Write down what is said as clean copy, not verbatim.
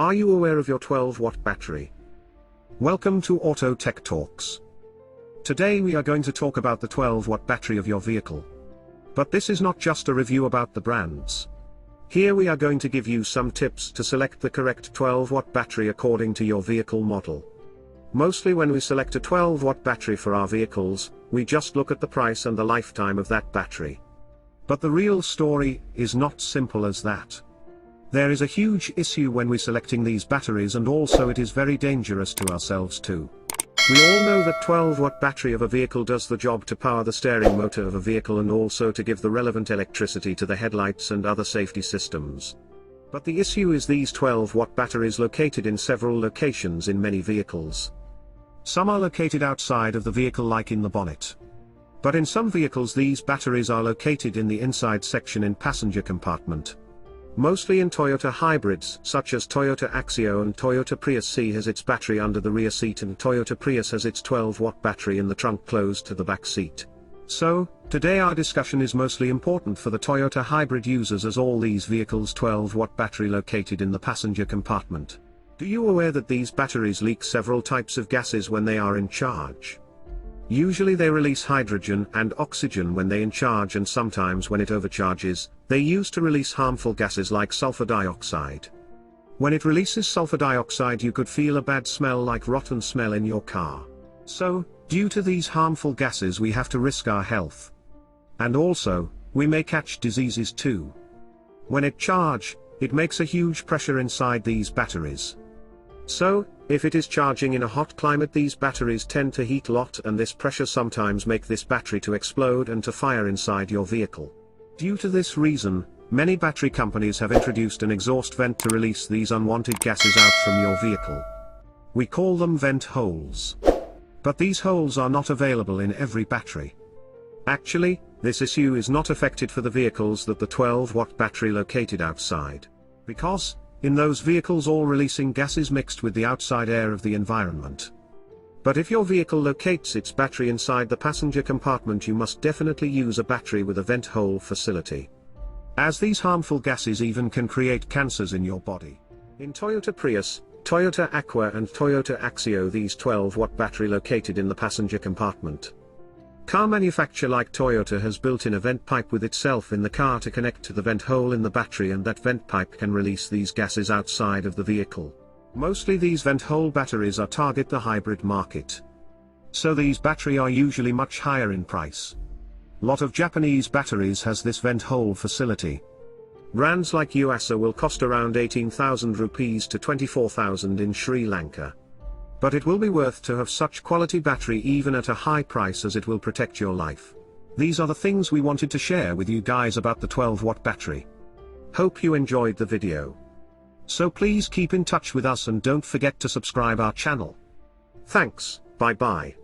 Are you aware of your 12-watt battery? Welcome to Auto Tech Talks. Today we are going to talk about the 12-watt battery of your vehicle. But this is not just a review about the brands. Here we are going to give you some tips to select the correct 12-watt battery according to your vehicle model. Mostly when we select a 12-watt battery for our vehicles, we just look at the price and the lifetime of that battery. But the real story is not simple as that. There is a huge issue when we selecting these batteries, and also it is very dangerous to ourselves too. We all know that 12-watt battery of a vehicle does the job to power the steering motor of a vehicle and also to give the relevant electricity to the headlights and other safety systems. But the issue is these 12-watt batteries located in several locations in many vehicles. Some are located outside of the vehicle, like in the bonnet. But in some vehicles these batteries are located in the inside section in passenger compartment. Mostly in Toyota hybrids such as Toyota Axio and Toyota Prius C has its battery under the rear seat, and Toyota Prius has its 12-watt battery in the trunk closed to the back seat. So, today our discussion is mostly important for the Toyota hybrid users, as all these vehicles 12-watt battery located in the passenger compartment. Do you aware that these batteries leak several types of gases when they are in charge? Usually they release hydrogen and oxygen when they in charge, and sometimes when it overcharges, they used to release harmful gases like sulphur dioxide. When it releases sulphur dioxide you could feel a bad smell, like rotten smell, in your car. So, due to these harmful gases we have to risk our health. And also, we may catch diseases too. When it charge, it makes a huge pressure inside these batteries. So, if it is charging in a hot climate, these batteries tend to heat a lot, and this pressure sometimes make this battery to explode and to fire inside your vehicle. Due to this reason, many battery companies have introduced an exhaust vent to release these unwanted gases out from your vehicle. We call them vent holes. But these holes are not available in every battery. Actually, this issue is not affected for the vehicles that the 12-watt battery located outside. Because, in those vehicles all releasing gases mixed with the outside air of the environment. But if your vehicle locates its battery inside the passenger compartment, you must definitely use a battery with a vent hole facility. As these harmful gases even can create cancers in your body. In Toyota Prius, Toyota Aqua and Toyota Axio, these 12-watt battery located in the passenger compartment. Car manufacturer like Toyota has built in a vent pipe with itself in the car to connect to the vent hole in the battery, and that vent pipe can release these gases outside of the vehicle. Mostly these vent hole batteries are target the hybrid market. So these battery are usually much higher in price. Lot of Japanese batteries has this vent hole facility. Brands like USA will cost around 18,000 rupees to 24,000 in Sri Lanka. But it will be worth to have such quality battery even at a high price, as it will protect your life. These are the things we wanted to share with you guys about the 12-watt battery. Hope you enjoyed the video. So please keep in touch with us and don't forget to subscribe our channel. Thanks, bye bye.